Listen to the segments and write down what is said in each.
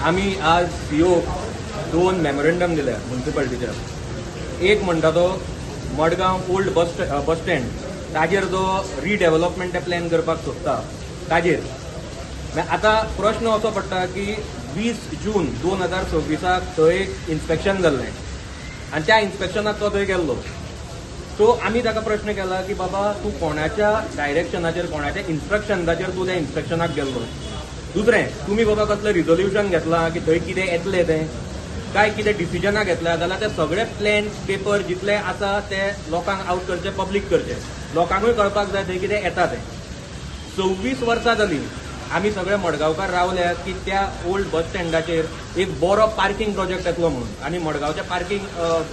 आमी आज सीओ दोन मेमोरेंडम दिल्या म्युन्सिपालिटीच्या. एक म्हणटा तो मडगांव ओल्ड बस स्टँड ताजेर जो रिडेव्हलपमेंट प्लॅन करपाक सोदता ताजेर. आतां प्रश्न असो पडटा की 20 जून 2026 थंय एक इन्स्पेक्शन जाल्लें आनी त्या इन्स्पेक्शनाक तो थंय गेल्लो. सो आमी ताका प्रश्न केला की बाबा तूं कोणाच्या डायरेक्शनाचेर कोणाच्या इन्स्ट्रक्शनाचेर तूं त्या इन्स्पेक्शनाक गेल्लो. दुसरें तुमी बाबा कसलें रिजोल्युशन घेतलां की थंय कितें येतलें तें काय कितें डिसिजनां घेतल्या जाल्यार ते सगळे प्लॅन पेपर जितले आसा ते लोकांक आउट करचे, पब्लीक करचे. लोकांकूय कळपाक जाय थंय कितें येता तें. 26 वर्सां जालीं आमी सगळे मडगांवकार रावल्यात की त्या ओल्ड बस स्टँडाचेर एक बरो पार्किंग प्रोजेक्ट येतलो म्हणून आनी मडगांवच्या पार्किंग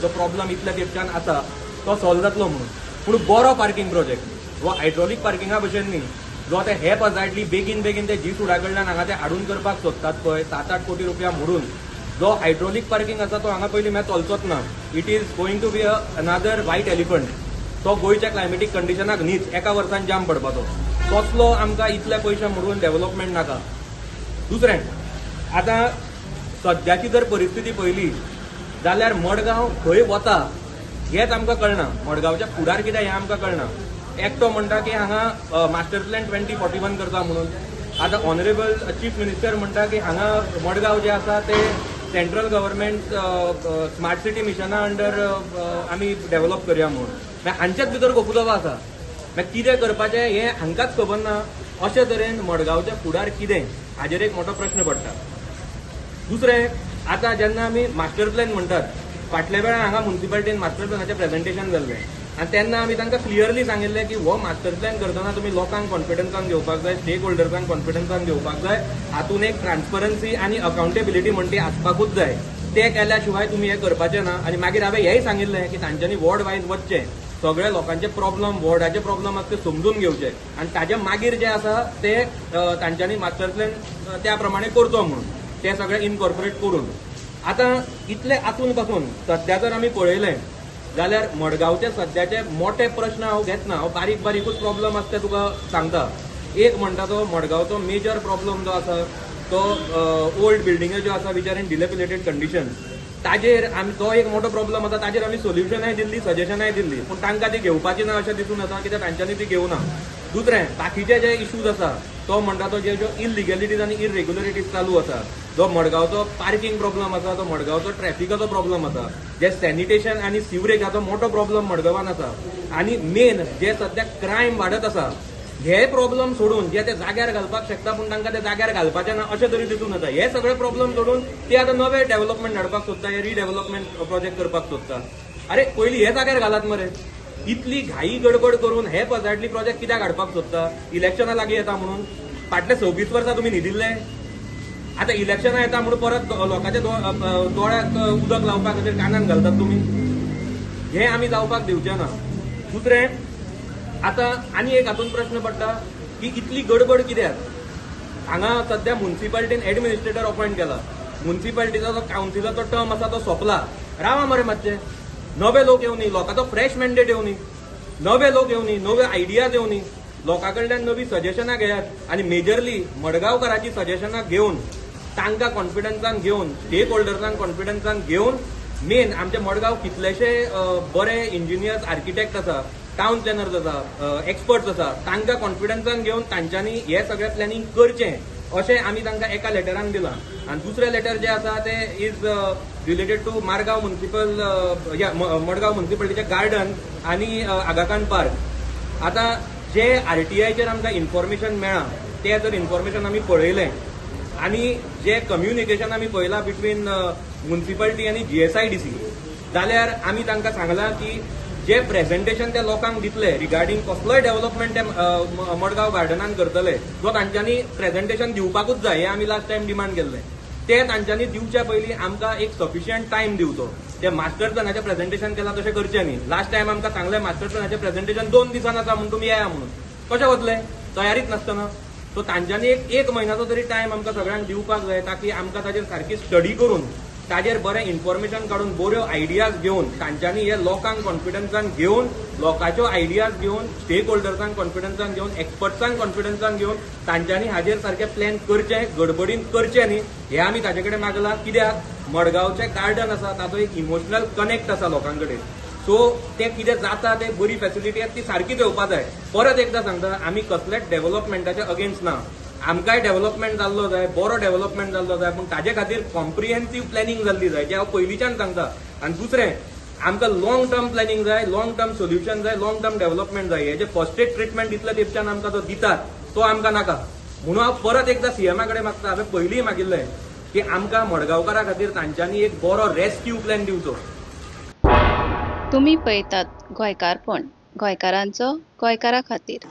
जो प्रॉब्लम इतल्या तेंपच्यान आसा तो सॉल्व जातलो म्हणून. पूण बरो पार्किंग प्रोजेक्ट हो हायड्रॉलीक पार्किंगा भशेन न्ही जो आतां हे पजायटली बेगीन ते जी सुडा कडल्यान हांगा ते हाडून करपाक सोदतात पळय 7-8 कोटी रुपया मोडून. जो हायड्रॉलीक पार्किंग आसा तो हांगा पयलीं मागीर चलचोच ना. It is going to be अनादर व्हायट एलिफंट. तो गोंयच्या क्लायमेटीक कंडिशनाक न्हीच एका वर्सान जाम पडपाचो. तसलो आमकां इतले पयशे मोडून डेव्हलपमेंट नाका. दुसरें आतां सद्याची जर परिस्थिती पळयली जाल्यार मडगांव खंय वता हेंच आमकां कळना. मडगांवच्या फुडार कितें हें आमकां कळना. एकटो म्हणटा की हांगा मास्टर प्लॅन 2041 करता म्हणून. आतां ऑनरेबल चीफ मिनिस्टर म्हणटा की हांगा मडगांव जे आसा ते सेंट्रल गव्हर्मेंट स्मार्ट सिटी मिशना अंडर आमी डेव्हलप करया म्हणून. मागीर हांचेच भितर गोकुलवा आसा. मागीर कितें करपाचें हें हांकांच खबर ना. अशे तरेन मडगांवच्या फुडार कितें हाजेर एक मोठो प्रश्न पडटा. दुसरें आतां जेन्ना आमी मास्टर प्लॅन म्हणटात फाटल्या वेळार हांगा म्युन्सिपालिटीन मास्टर प्लॅनाचें प्रेझेंटेशन जाल्लें आनी तेन्ना आमी तांकां क्लियरली सांगिल्लें की हो मास्टर प्लॅन करतना तुमी लोकांक कॉन्फिडन्सान घेवपाक जाय, स्टेक होल्डर्सांक कॉन्फिडन्सान घेवपाक जाय. हातूंत एक ट्रान्सपरन्सी आनी अकाउंटेबिलिटी म्हणटी आसपाकूच जाय. ते केल्या शिवाय तुमी हें करपाचें ना. आनी मागीर हांवें हेंय सांगिल्लें की तांच्यांनी वॉर्ड वायज वचचें, सगळे लोकांचे प्रॉब्लम वॉर्डाचे प्रॉब्लम आसा ते समजून घेवचे आनी ताजे मागीर जे आसा ते तांच्यांनी मास्टर प्लॅन त्या प्रमाणे करचो म्हणून ते सगळे इनकॉर्पोरेट करून. आतां इतले आसून पासून सध्या जर आमी पळयलें जाल्यार मडगांवचे सध्याचे मोठे प्रश्न हांव घेतना, हांव बारीक बारीकूच प्रॉब्लम आसा ते तुका सांगता. एक म्हणटा तो मडगांवचो मेजर प्रॉब्लम जो आसा तो ओल्ड बिल्डिंग्यो ज्यो आसा विच आर इन डिलेपिलेटेड कंडिशन ताजेर आमी तो एक मोठो प्रॉब्लम आसा. ताजेर आमी सोल्युशनाय दिल्ली, सजेशनाय दिल्ली, पूण तांकां ती घेवपाची ना अशें दिसून येता कित्याक तांच्यांनी ती घेवना. दुसरें बाकीचे जे इश्यूज आसा तो म्हणटा तो ज्यो इलिगॅलिटीज आनी इरेग्युलरिटीज चालू आसा, जो मडगांवचो पार्किंग प्रॉब्लम आसा, तो मडगांवचो ट्रॅफिकाचो प्रॉब्लम आसा, जे सॅनिटेशन आनी सिवरेजाचो मोठो प्रॉब्लम मडगांवान आसा, आनी मेन जे सध्या क्रायम वाडत आसा हे प्रॉब्लम सोडून जे ते जाग्यार घालपाक शकता पूण तांकां ते जाग्यार घालपाचें ना अशें तरी दिसून येता. हे सगळे प्रॉब्लम सोडून ते आतां नवे डेव्हलपमेंट हाडपाक सोदता, हे रिडेव्हलपमेंट प्रोजेक्ट करपाक सोदता. अरे पयलीं हे जाग्यार घालात मरे. इतली घाई गडबड करून हे पजायटली प्रोजेक्ट कित्याक हाडपाक सोदता? इलेक्शनां लागीं येता म्हणून. फाटले 26 वर्सां तुमी न्हिदिल्ले. आतां इलेक्शनां येता म्हणून परत लोकांच्या दोळ्याक उदक लावपाक खातीर कानान घालतात तुमी. हें आमी जावपाक दिवचें ना. दुसरें आतां आनी एक हातूंत प्रश्न पडटा की इतली गडबड कित्याक? हांगा सध्या म्युन्सिपालिटीन एडमिनिस्ट्रेटर अपॉयंट केला. म्युन्सिपालिटीचो जो कावन्सिलाचो टर्म आसा तो सोंपला. रावा मरे मातशें. नवे लोक येवनी, लोकांचो फ्रेश मॅन्डेट येवनी, नवे लोक येवनी, नवे आयडियाज येवनी, लोकां कडल्यान नवी सजेशनां घेयात आनी मेजरली मडगांवकाराची सजेशनां घेवन तांकां कॉन्फिडन्सान घेवन स्टेक होल्डर्सांक कॉन्फिडन्सान घेवन मेन आमचे मडगांव कितलेशे बरे इंजिनियर्स, आर्किटेक्ट आसा, टावन प्लॅनर्स आसा, एक्सपर्ट्स आसा, तांकां कॉन्फिडन्सान घेवन तांच्यांनी हे सगळें प्लॅनिंग करचें अशें आमी तांकां एका लेटरान दिलां. आनी दुसरें लेटर जें आसा ते इज रिलेटेड टू मडगांव म्युन्सिपालिटीचें गार्डन आनी आगाखान पार्क. आतां जे आरटीआयचेर आमकां इन्फॉर्मेशन मेळ्ळा तें जर इन्फॉर्मेशन आमी पळयलें आनी जे कम्युनिकेशन आमी पळयलां बिटवीन म्युन्सिपालिटी आनी GSIDC जाल्यार आमी तांकां सांगलां की जे प्रेझेंटेशन ते लोकांक दितले रिगार्डींग कसलोय डेव्हलपमेंट ते मडगांव गार्डनान करतले जो तांच्यांनी प्रेझेंटेशन दिवपाकूच जाय हें आमी लास्ट टायम डिमांड केल्लें. ते तांच्यांनी दिवच्या पयलीं आमकां एक सफिशियंट टायम दिवचो. ते मास्टर प्लॅनाचें प्रेझेंटेशन केलां तशें करचें न्ही. लास्ट टायम आमकां सांगलें मास्टर प्लॅनाचें प्रेझेंटेशन 2 दिसान आसा म्हणून तुमी येया म्हणून. कशें वतले? तयारीच नासतना. सो तांच्यांनी एक म्हयन्याचो तरी टायम आमकां सगळ्यांक दिवपाक जाय ताकी आमकां ताजेर सारकी स्टडी करून ताजेर बरें इन्फॉर्मेशन काढून बऱ्यो आयडियाज घेवन तांच्यांनी हे लोकांक कॉन्फिडन्सान घेवन लोकांच्यो आयडियाज घेवन स्टेक होल्डर्सांक कॉन्फिडन्सान घेवन एक्सपर्ट्सांक कॉन्फिडन्सान घेवन तांच्यांनी हाजेर सारकें प्लॅन करचें गडबडीन करचें न्ही हें आमी ताचे कडेन मागलां कित्याक मडगांवचें गार्डन आसा ताचो एक इमोशनल कनेक्ट आसा लोकां कडेन सो तें कितें जाता तें बरी फॅसिलिटी आसा ती सारकी येवपा जाय परत एकदां सांगता आमी कसलेच डेव्हलपमेंटाचे अगेन्स्ट ना आमकांय डेव्हलपमेंट जाल्लो जाय बरो डेव्हलपमेंट जाल्लो जाय पूण ताजे खातीर कॉम्प्रिहेन्सीव प्लॅनिंग जाल्ली जाय जें हांव पयलींच्यान सांगता आनी दुसरें आमकां लॉंग टर्म प्लॅनिंग जाय लॉंग टर्म सोल्युशन जाय लॉंग टर्म डेव्हलपमेंट जाय हेजे फर्स्ट एड ट्रिटमेंट इतल्या तेंपच्यान आमकां जो दितात तो आमकां नाका म्हणून हांव परत एकदां सीएमा कडेन मागता हांवें पयलींय मागिल्लें की आमकां मडगांवकारां खातीर तांच्यांनी एक बरो रेस्क्यू प्लॅन दिवचो. तुम्ही पळयतात गोंयकारपण गोंयकारांचो गोंयकारा खातीर.